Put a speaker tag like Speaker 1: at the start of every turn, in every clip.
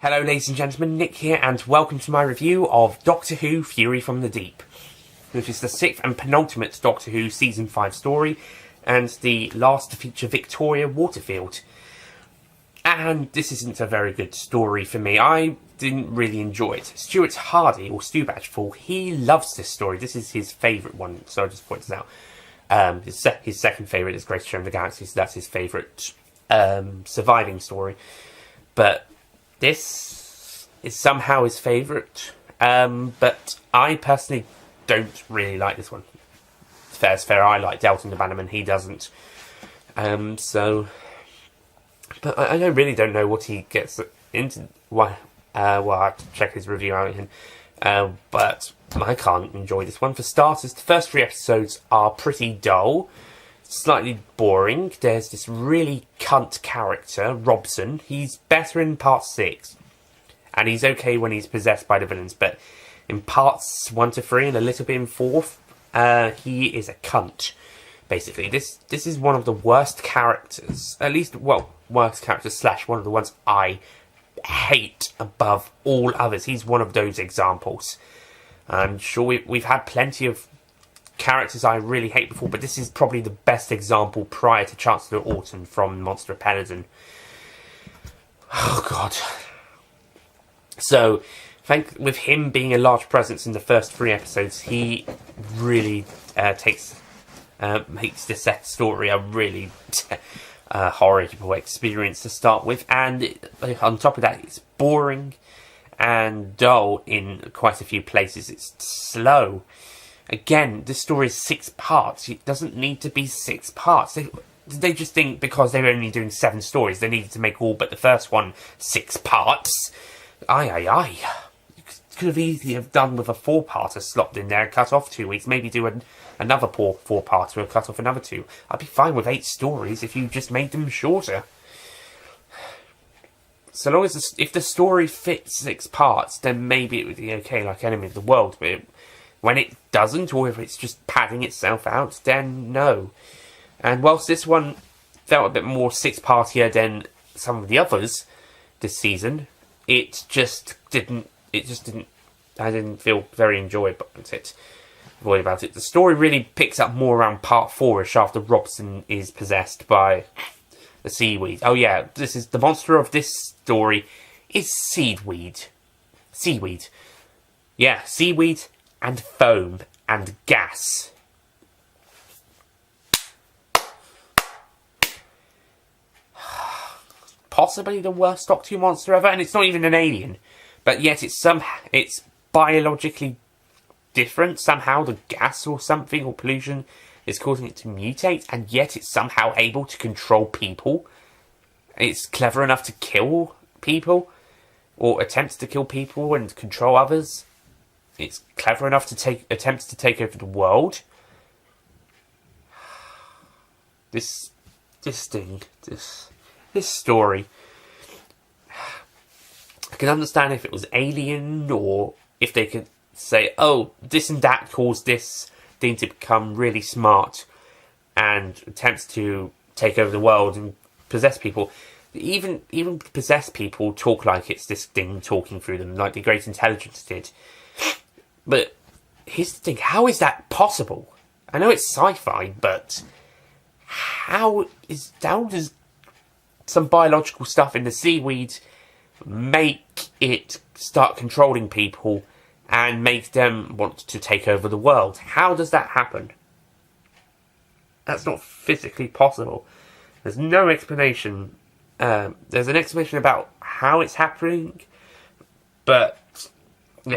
Speaker 1: Hello ladies and gentlemen, Nick here, and welcome to my review of Doctor Who Fury from the Deep, which is the 6th and penultimate Doctor Who Season 5 story, and the last to feature Victoria Waterfield. And this isn't a very good story for me. I didn't really enjoy it. Stuart Hardy, or Stu Batchful, he loves this story. This is his favourite one, so I just point this out. His second favourite is Greatest Show in the Galaxy, so that's his favourite surviving story. But this is somehow his favourite, but I personally don't really like this one. Fair's fair, I like Delta the Bannerman, he doesn't. But I really don't know what he gets into. Well, I have to check his review out again. But I can't enjoy this one. For starters, the first 3 episodes are pretty dull, slightly boring. There's this really cunt character, Robson. He's better in part 6, and he's okay when he's possessed by the villains, but in parts 1 to 3 and a little bit in 4, he is a cunt, basically. This is one of the worst characters, at least, well, worst characters / one of the ones I hate above all others. He's one of those examples. I'm sure we've had plenty of characters I really hate before, but this is probably the best example prior to Chancellor Autumn from Monster of Peladon. Oh god. So, with him being a large presence in the first 3 episodes, he really makes this story a really horrible experience to start with, and on top of that, it's boring and dull in quite a few places. It's slow. Again, this story is 6 parts. It doesn't need to be 6 parts. They just think because they're only doing 7 stories, they needed to make all but the first one 6 parts. Aye. You could have easily have done with a 4-parter slopped in there and cut off 2 weeks. Maybe do another 4-parter and cut off another 2. I'd be fine with 8 stories if you just made them shorter. So long as if the story fits 6 parts, then maybe it would be okay, like Enemy of the World, but when it doesn't, or if it's just padding itself out, then no. And whilst this one felt a bit more 6-partier than some of the others this season, I didn't feel very enjoyable about it. The story really picks up more around part 4ish after Robson is possessed by the seaweed. Oh yeah, this is the monster of this story is seaweed. Seaweed. Yeah, seaweed and foam and gas. Possibly the worst Doctor Who monster ever, and it's not even an alien. But yet it's biologically different. Somehow the gas or something, or pollution, is causing it to mutate, and yet it's somehow able to control people. It's clever enough to kill people, or attempts to kill people and control others. It's clever enough to attempts to take over the world. This story. I can understand if it was alien, or if they could say, oh, this and that caused this thing to become really smart and attempts to take over the world and possess people. Even possessed people talk like it's this thing talking through them, like the Great Intelligence did. But here's the thing, how is that possible? I know it's sci-fi, but how does some biological stuff in the seaweed make it start controlling people and make them want to take over the world? How does that happen? That's not physically possible. There's no explanation. There's an explanation about how it's happening, but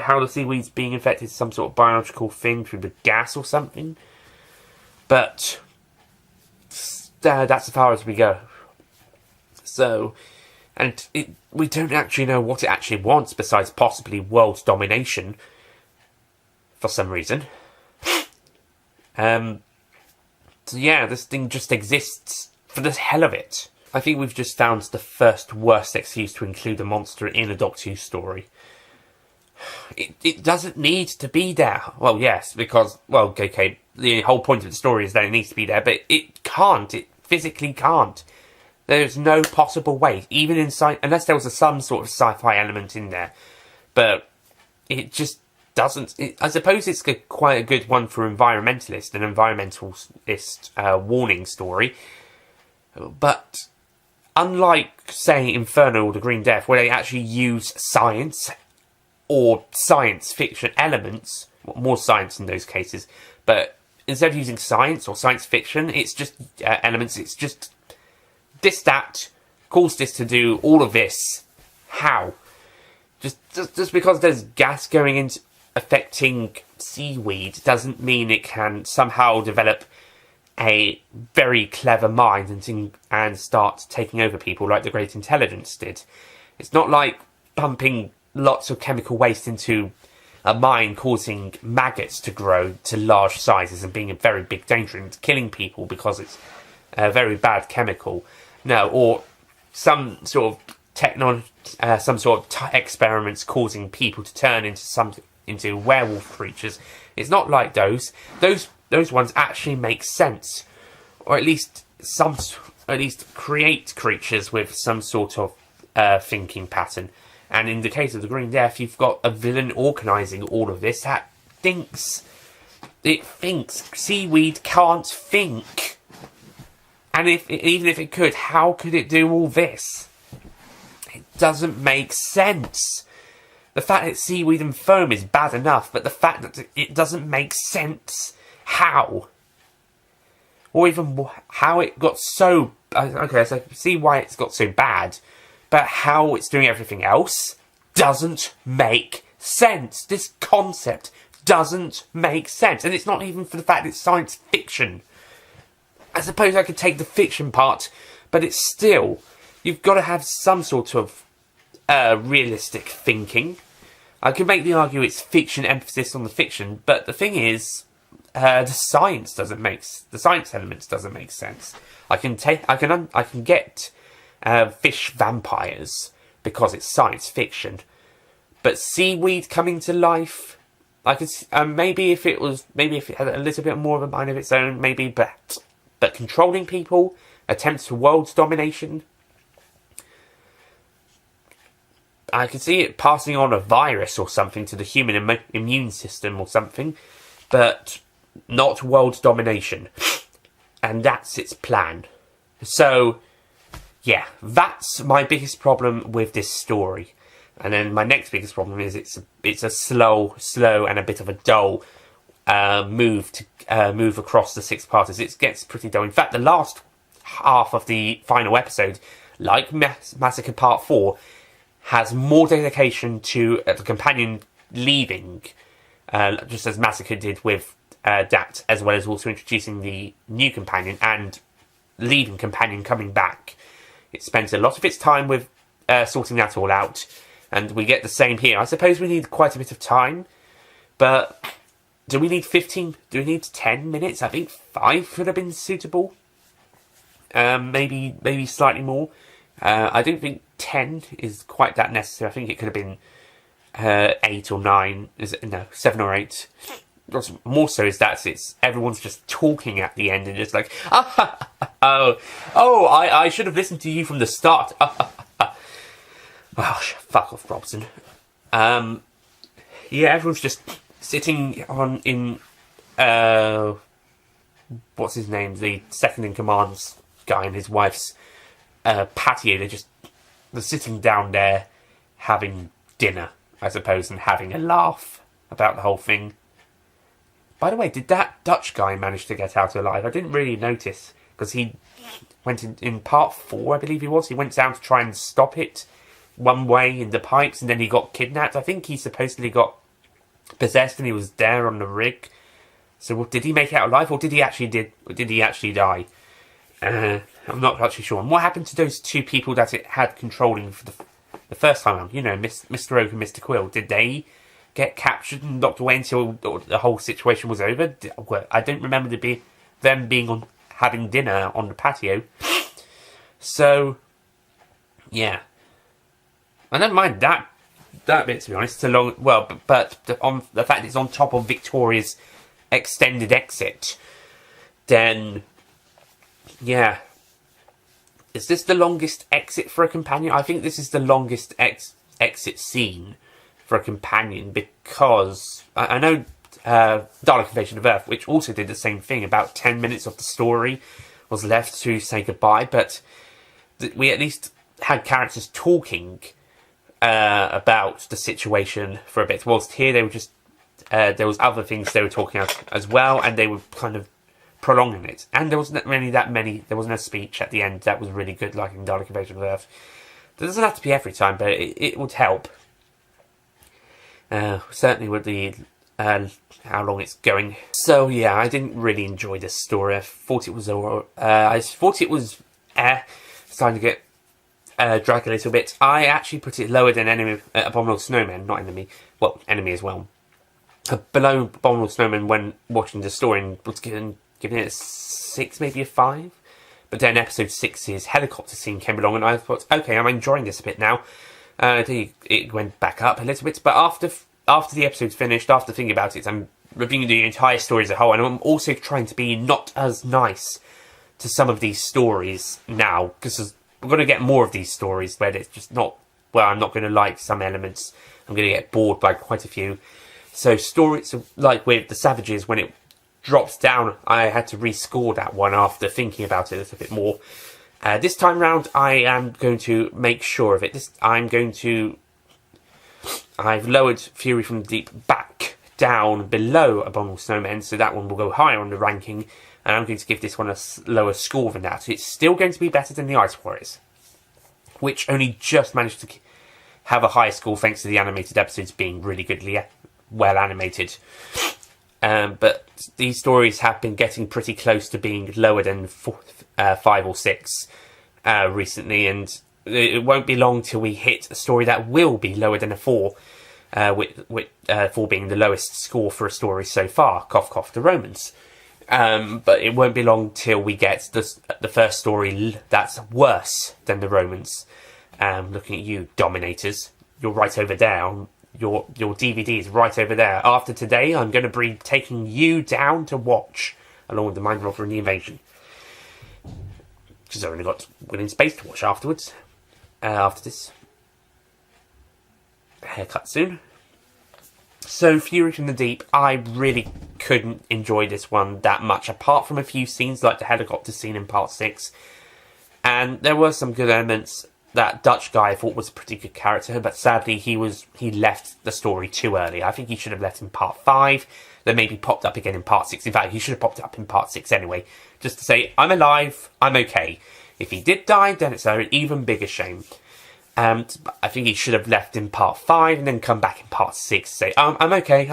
Speaker 1: how the seaweed's being infected is some sort of biological thing through the gas or something. But that's as far as we go. So, and we don't actually know what it actually wants besides possibly world domination for some reason. So yeah, this thing just exists for the hell of it. I think we've just found the first worst excuse to include a monster in a Doctor Who story. It doesn't need to be there. Well, yes, because, well, okay, the whole point of the story is that it needs to be there, but it can't. It physically can't. There's no possible way, even in unless there was some sort of sci-fi element in there. But it just doesn't. I suppose it's quite a good one for an environmentalist warning story. But unlike, say, Inferno or The Green Death, where they actually use science or science fiction elements, more science in those cases, but instead of using science or science fiction, it's just elements, it's just this, that, caused this to do all of this. How? Just because there's gas going into affecting seaweed doesn't mean it can somehow develop a very clever mind and start taking over people like the Great Intelligence did. It's not like pumping lots of chemical waste into a mine causing maggots to grow to large sizes and being a very big danger and killing people because it's a very bad chemical. No, or some sort of experiments causing people to turn into werewolf creatures. It's not like those. Those ones actually make sense, or at least create creatures with some sort of thinking pattern. And in the case of the Green Death, you've got a villain organising all of this that thinks. It thinks. Seaweed can't think. And even if it could, how could it do all this? It doesn't make sense. The fact that seaweed and foam is bad enough, but the fact that it doesn't make sense. How? Or even how it got so... Okay, so I can see why it's got so bad, but how it's doing everything else doesn't make sense. This concept doesn't make sense. And it's not even for the fact it's science fiction. I suppose I could take the fiction part, but it's still... You've got to have some sort of realistic thinking. I could make the argument it's fiction, emphasis on the fiction, but the thing is, the science elements doesn't make sense. I can get fish vampires because it's science fiction, but seaweed coming to life, I could maybe if it had a little bit more of a mind of its own, maybe, but controlling people, attempts for world domination. I could see it passing on a virus or something to the human immune system or something, but not world domination. And that's its plan. So, yeah, that's my biggest problem with this story. And then my next biggest problem is it's a slow and a bit of a dull move across the six parters. It gets pretty dull. In fact, the last half of the final episode, like Massacre Part 4, has more dedication to the companion leaving, just as Massacre did with Dat, as well as also introducing the new companion and leaving companion coming back. It spends a lot of its time with sorting that all out, and we get the same here. I suppose we need quite a bit of time, but do we need 15? Do we need 10 minutes? I think 5 could have been suitable. Maybe slightly more. I don't think 10 is quite that necessary. I think it could have been 8 or 9. 7 or 8. What's more so is that everyone's just talking at the end and just like, I should have listened to you from the start. Fuck off, Robson. Yeah, everyone's just sitting in what's his name? The second in command's guy and his wife's patio. They're sitting down there having dinner, I suppose, and having a laugh about the whole thing. By the way, did that Dutch guy manage to get out alive? I didn't really notice, because he went in part 4, I believe he was. He went down to try and stop it one way in the pipes, and then he got kidnapped. I think he supposedly got possessed, and he was there on the rig. So did he make it out alive, or did he actually die? I'm not actually sure. And what happened to those two people that it had controlling for the first time around? You know, Mr. Oak and Mr. Quill. Did they get captured and locked away until the whole situation was over? I don't remember them being having dinner on the patio. So, yeah. I don't mind that bit, to be honest. It's a long, but on the fact it's on top of Victoria's extended exit, then, yeah. Is this the longest exit for a companion? I think this is the longest exit scene for a companion, because I know Dalek Invasion of Earth, which also did the same thing, about 10 minutes of the story was left to say goodbye, but we at least had characters talking about the situation for a bit. Whilst here they were just there was other things they were talking about as well, and they were kind of prolonging it. And there wasn't really that many. There wasn't a speech at the end that was really good, like in Dalek Invasion of Earth. It doesn't have to be every time, but it would help. Certainly with the how long it's going. So yeah, I didn't really enjoy this story. I thought it was starting to get drag a little bit. I actually put it lower than Abominable Snowman, not Enemy. Well, Enemy as well. Below Abominable Snowman when watching the story, and was giving it a 6, maybe a 5. But then episode 6's helicopter scene came along, and I thought, okay, I'm enjoying this a bit now. It went back up a little bit, but after the episode's finished, after thinking about it, I'm reviewing the entire story as a whole, and I'm also trying to be not as nice to some of these stories now, because we're going to get more of these stories where it's just not, well, I'm not going to like some elements, I'm going to get bored by quite a few. So stories like with The Savages, when it drops down, I had to rescore that one after thinking about it a little bit more. This time round, I am going to make sure of it. I've lowered Fury from the Deep back down below Abominable Snowman, so that one will go higher on the ranking, and I'm going to give this one a lower score than that. It's still going to be better than the Ice Warriors, which only just managed to have a high score thanks to the animated episodes being really goodly, well animated. But these stories have been getting pretty close to being lower than 5 or 6 recently, and it won't be long till we hit a story that will be lower than a 4, with 4 being the lowest score for a story so far. Cough, cough, the Romans. But it won't be long till we get the first story that's worse than the Romans. Looking at you, Dominators. You're right over there. Your DVD is right over there. After today, I'm going to be taking you down to watch, along with the Mind Robber and the Invasion. Because I've only got Within Space to watch afterwards. After this. Haircut soon. So, Fury from the Deep, I really couldn't enjoy this one that much, apart from a few scenes like the helicopter scene in part 6. And there were some good elements. That Dutch guy I thought was a pretty good character, but sadly he left the story too early. I think he should have left in part 5, then maybe popped up again in part 6. In fact, he should have popped up in part 6 anyway, just to say, I'm alive, I'm okay. If he did die, then it's an even bigger shame. I think he should have left in part 5 and then come back in part 6 to say, I'm okay.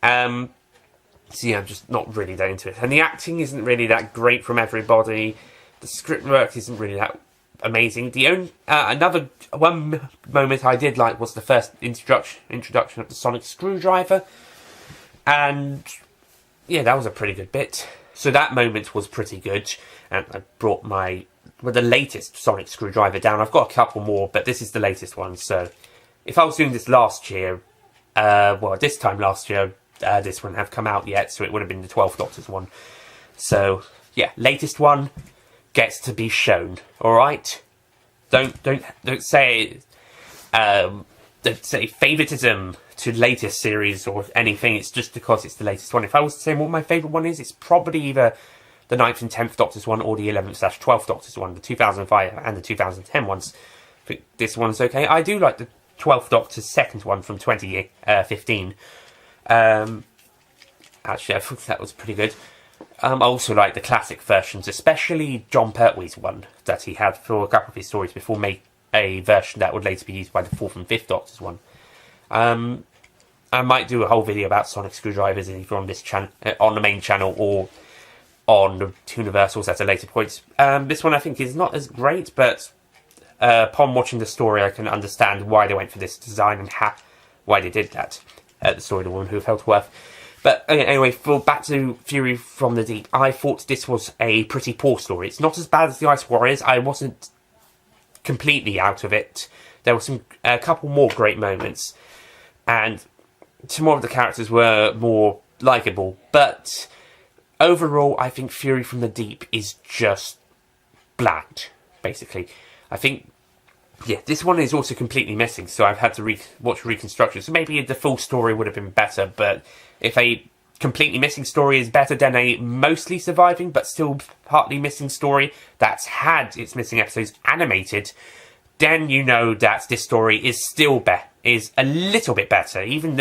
Speaker 1: So yeah, I'm just not really that into it. And the acting isn't really that great from everybody. The script work isn't really that amazing. The only another one moment I did like was the first introduction of the sonic screwdriver, and yeah, that was a pretty good bit. So that moment was pretty good, and I brought the latest sonic screwdriver down. I've got a couple more, but this is the latest one. So if I was doing this last year, this time last year, this wouldn't have come out yet, so it would have been the 12th Doctor's one. So yeah, latest one gets to be shown. All right, don't say favoritism to latest series or anything. It's just because it's the latest one. If I was to say what my favourite one is, it's probably either the 9th and 10th Doctor's one or the 11th/12th Doctor's one, the 2005 and the 2010 ones. I think this one's okay. I do like the 12th Doctor's second one from 2015. Actually, I thought that was pretty good. I also like the classic versions, especially John Pertwee's one that he had for a couple of his stories before make a version that would later be used by the 4th and 5th Doctor's one. I might do a whole video about sonic screwdrivers either on this channel, on the main channel, or on the Universals at a later point. This one I think is not as great, but upon watching the story, I can understand why they went for this design and why they did that. The story of the woman who fell to earth. But anyway, back to Fury from the Deep, I thought this was a pretty poor story. It's not as bad as the Ice Warriors. I wasn't completely out of it. There were a couple more great moments, and some more of the characters were more likeable. But overall, I think Fury from the Deep is just bland, basically. I think, yeah, this one is also completely missing, so I've had to watch reconstruction. So maybe the full story would have been better, but if a completely missing story is better than a mostly surviving but still partly missing story that's had its missing episodes animated, then you know that this story is still is a little bit better, even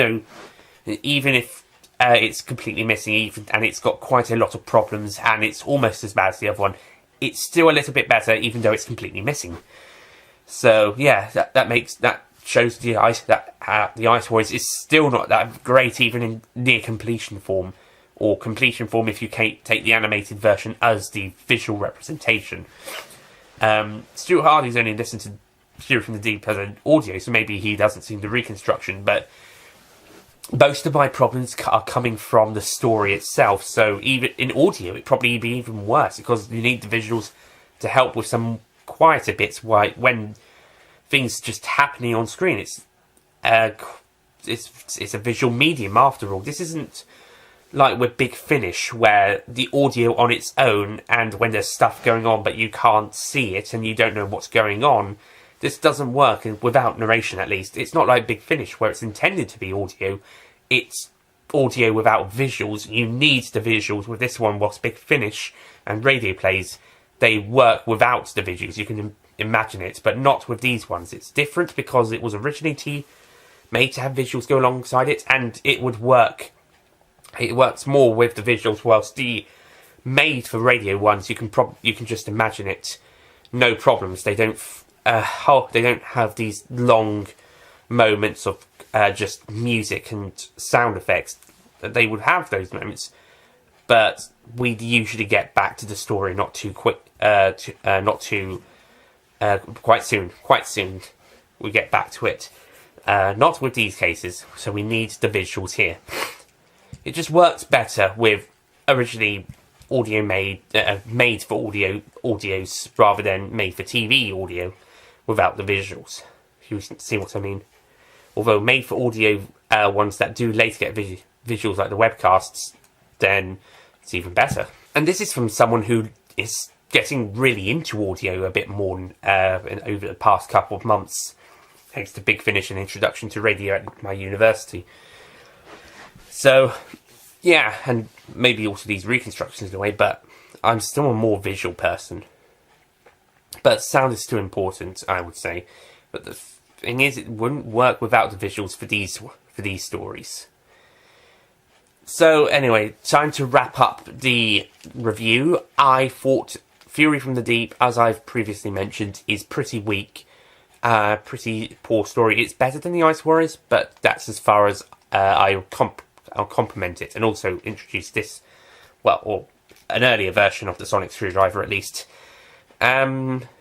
Speaker 1: if it's completely missing, and it's got quite a lot of problems, and it's almost as bad as the other one. It's still a little bit better, even though it's completely missing. So yeah, that shows the Ice Warriors is still not that great, even in near completion form, or completion form if you take the animated version as the visual representation. Stuart Hardy's only listened to Fury from the Deep as an audio, so maybe he doesn't see the reconstruction, but most of my problems are coming from the story itself. So even in audio, it'd probably be even worse, because you need the visuals to help with some quieter bits when things just happening on screen. It's a visual medium after all. This isn't like with Big Finish, where the audio on its own, and when there's stuff going on but you can't see it and you don't know what's going on, this doesn't work without narration, at least. It's not like Big Finish, where it's intended to be audio. It's audio without visuals. You need the visuals. With this one, whilst Big Finish and radio plays, they work without the visuals. You can imagine it, but not with these ones. It's different because it was originally made to have visuals go alongside it, and it would work. It works more with the visuals, whilst the made for radio ones, you can just imagine it, no problems. They don't have these long moments of just music and sound effects. They would have those moments, but we'd usually get back to the story not too quick, quite soon. Quite soon, we get back to it. Not with these cases, so we need the visuals here. It just works better with originally audio made for audios rather than made for TV audio without the visuals. If you see what I mean. Although made for audio ones that do later get visuals like the webcasts, then it's even better. And this is from someone who is getting really into audio a bit more over the past couple of months, thanks to Big Finish and introduction to radio at my university. So, yeah, and maybe also these reconstructions in a way, but I'm still a more visual person. But sound is still important, I would say. But the thing is, it wouldn't work without the visuals for these stories. So anyway, time to wrap up the review. I thought Fury from the Deep, as I've previously mentioned, is pretty weak. Pretty poor story. It's better than the Ice Warriors, but that's as far as I'll compliment it, and also introduce this, or an earlier version of the Sonic Screwdriver at least.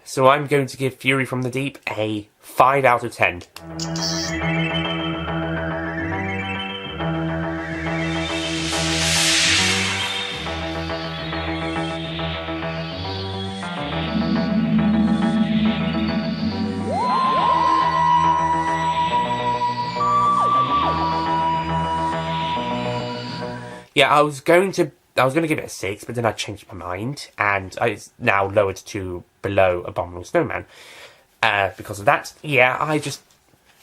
Speaker 1: So I'm going to give Fury from the Deep a 5 out of 10. Yeah, I was going to give it a 6, but then I changed my mind, and it's now lowered to below Abominable Snowman. Because of that, yeah, I just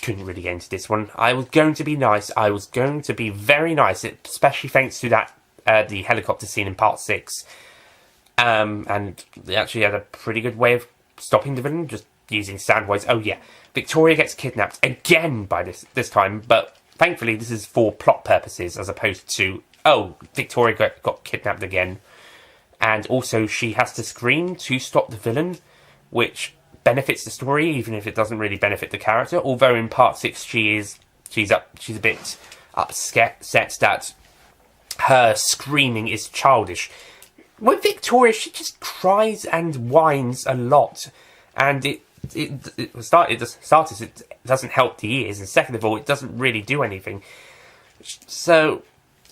Speaker 1: couldn't really get into this one. I was going to be nice. I was going to be very nice, especially thanks to that the helicopter scene in part 6. And they actually had a pretty good way of stopping the villain, just using Soundwise. Oh yeah, Victoria gets kidnapped again by this time, but thankfully this is for plot purposes as opposed to, oh, Victoria got kidnapped again. And also she has to scream to stop the villain, which benefits the story, even if it doesn't really benefit the character. Although in part 6 she's a bit upset that her screaming is childish. with Victoria, she just cries and whines a lot, and it doesn't help the ears, and second of all, it doesn't really do anything. So,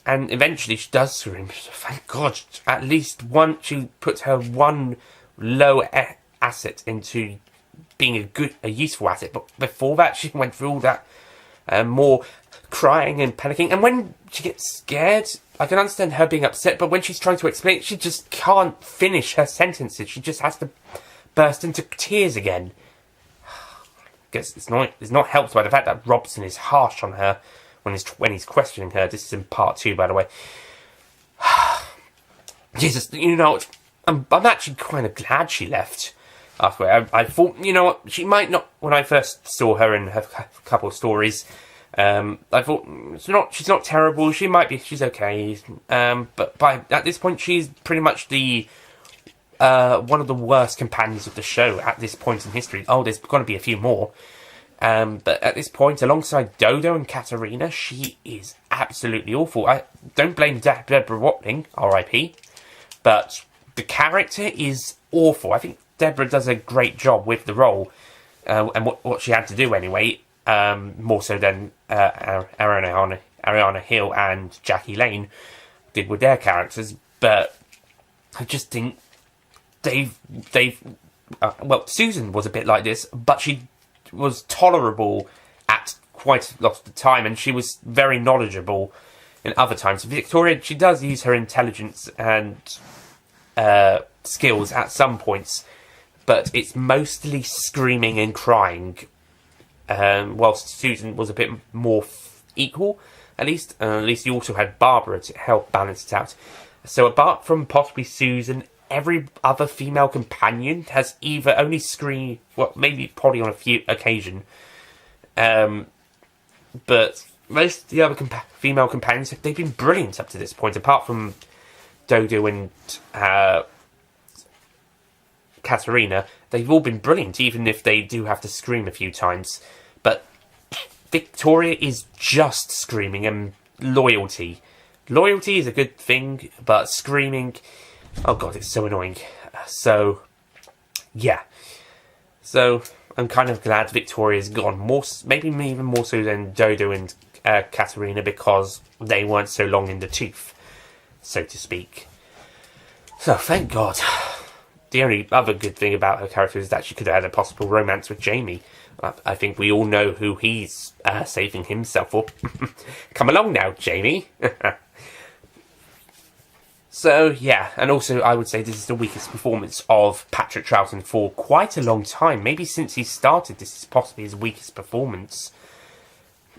Speaker 1: and eventually she does scream. Thank God, at least she put her one low asset into being a useful asset. But before that, she went through all that more crying and panicking. And when she gets scared, I can understand her being upset. But when she's trying to explain, she just can't finish her sentences. She just has to burst into tears again. Guess it's not helped by the fact that Robson is harsh on her when he's questioning her. This is in part 2, by the way. Jesus, you know what? I'm actually kind of glad she left. After I thought, you know what, she might not. When I first saw her in her couple of stories, I thought she's not terrible. She's okay. But at this point, she's pretty much the one of the worst companions of the show at this point in history. Oh, there's going to be a few more. But at this point, alongside Dodo and Katerina, she is absolutely awful. I don't blame Deborah Watling, R.I.P., but the character is awful. I think Deborah does a great job with the role, and what she had to do anyway, more so than Ariana Hill and Jackie Lane did with their characters. But I just think Susan was a bit like this, but she was tolerable at quite a lot of the time, and she was very knowledgeable in other times. Victoria, she does use her intelligence and skills at some points, but it's mostly screaming and crying, whilst Susan was a bit more equal, at least. At least you also had Barbara to help balance it out. So apart from possibly Susan, every other female companion has either only screamed, well, maybe probably on a few occasion, but most of the other female companions, they've been brilliant up to this point, apart from Dodo and Katerina. They've all been brilliant, even if they do have to scream a few times. But Victoria is just screaming, and loyalty. Loyalty is a good thing, but screaming, oh god, it's so annoying. So, yeah. So, I'm kind of glad Victoria's gone. Maybe even more so than Dodo and Katerina, because they weren't so long in the tooth, so to speak. So, thank God. The only other good thing about her character is that she could have had a possible romance with Jamie. I think we all know who he's saving himself for. Come along now, Jamie. So, yeah, and also I would say this is the weakest performance of Patrick Troughton for quite a long time. Maybe since he started, this is possibly his weakest performance.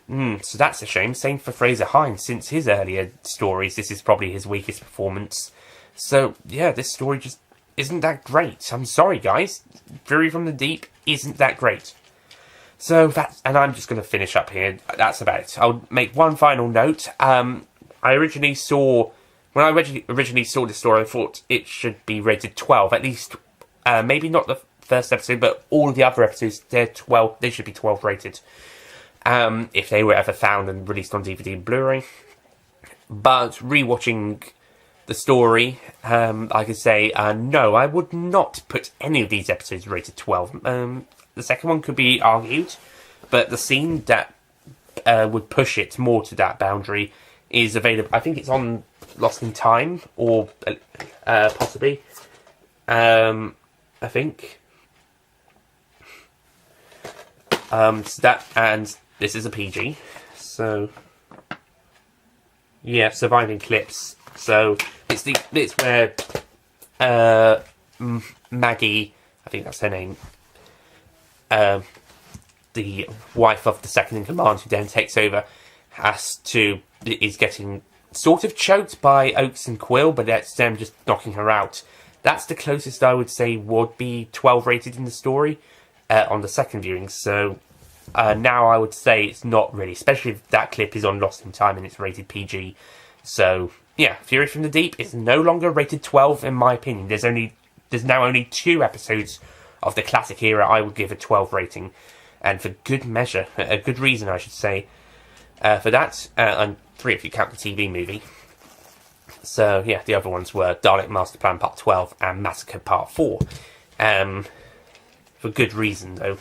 Speaker 1: So that's a shame. Same for Fraser Hines. Since his earlier stories, this is probably his weakest performance. So, yeah, this story just isn't that great. I'm sorry, guys. Fury from the Deep isn't that great. So, and I'm just going to finish up here. That's about it. I'll make one final note. When I originally saw this story, I thought it should be rated 12. At least, maybe not the first episode, but all the other episodes, they're 12. They should be 12 rated. If they were ever found and released on DVD and Blu-ray. But rewatching the story, I could say, no, I would not put any of these episodes rated 12. The second one could be argued, but the scene that would push it more to that boundary is available. I think it's on Lost in Time, or possibly. I think. So that, and this is a PG, so yeah, Surviving Clips. So it's where Maggie, I think that's her name, the wife of the second in command who then takes over, is getting sort of choked by Oakes and Quill, but that's them just knocking her out. That's the closest I would say would be 12 rated in the story on the second viewing. So now I would say it's not really, especially if that clip is on Lost in Time and it's rated PG. So yeah, Fury from the Deep is no longer rated 12 in my opinion. There's now only 2 episodes of the classic era I would give a 12 rating, and for good measure, a good reason I should say, for that, and 3 if you count the TV movie. So yeah, the other ones were Dalek Master Plan Part 12 and Massacre Part 4. For good reason though.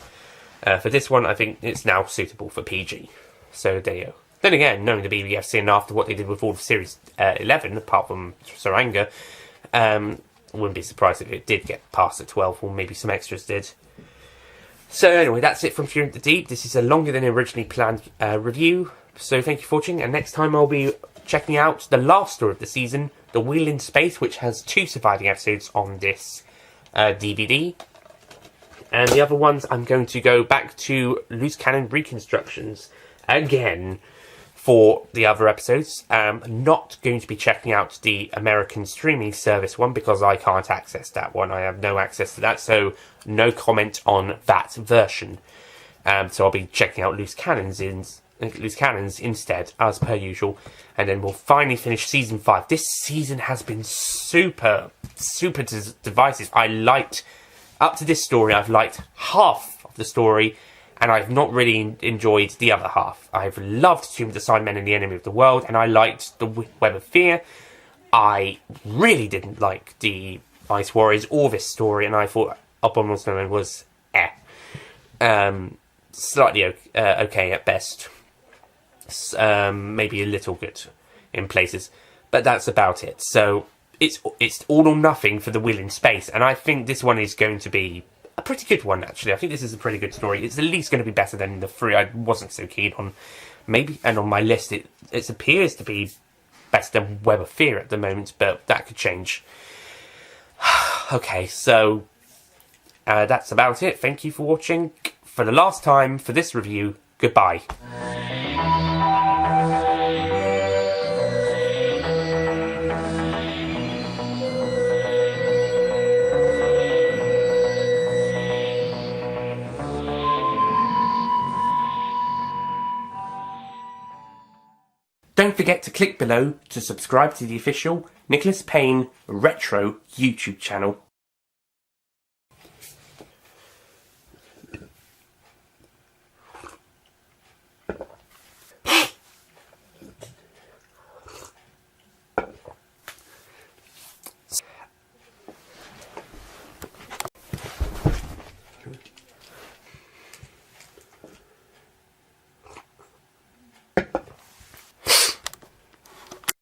Speaker 1: For this one, I think it's now suitable for PG. So there you go. Then again, knowing the BBFC and after what they did with all of Series 11, apart from Saranga, I wouldn't be surprised if it did get past the 12, or maybe some extras did. So anyway, that's it from Fury in the Deep. This is a longer than originally planned review. So thank you for watching, and next time I'll be checking out the last story of the season, The Wheel in Space, which has 2 surviving episodes on this DVD. And the other ones, I'm going to go back to Loose Cannon Reconstructions again for the other episodes. I'm not going to be checking out the American streaming service one because I can't access that one. I have no access to that, so no comment on that version. So I'll be checking out Loose Cannons instead, as per usual. And then we'll finally finish Season 5. This season has been super divisive. Up to this story, I've liked half of the story, and I've not really enjoyed the other half. I've loved Tomb of the Cybermen and the Enemy of the World, and I liked the Web of Fear. I really didn't like the Ice Warriors or this story, and I thought Abominable Snowman was slightly okay at best. Maybe a little good in places, but that's about it. So it's all or nothing for The Wheel in Space, and I think this one is going to be a pretty good one, actually. I think this is a pretty good story. It's at least going to be better than the 3 I wasn't so keen on. Maybe, and on my list, it appears to be better than Web of Fear at the moment, but that could change. Okay, so that's about it. Thank you for watching. For the last time for this review, goodbye. Don't forget to click below to subscribe to the official Nicholas Payne Retro YouTube channel.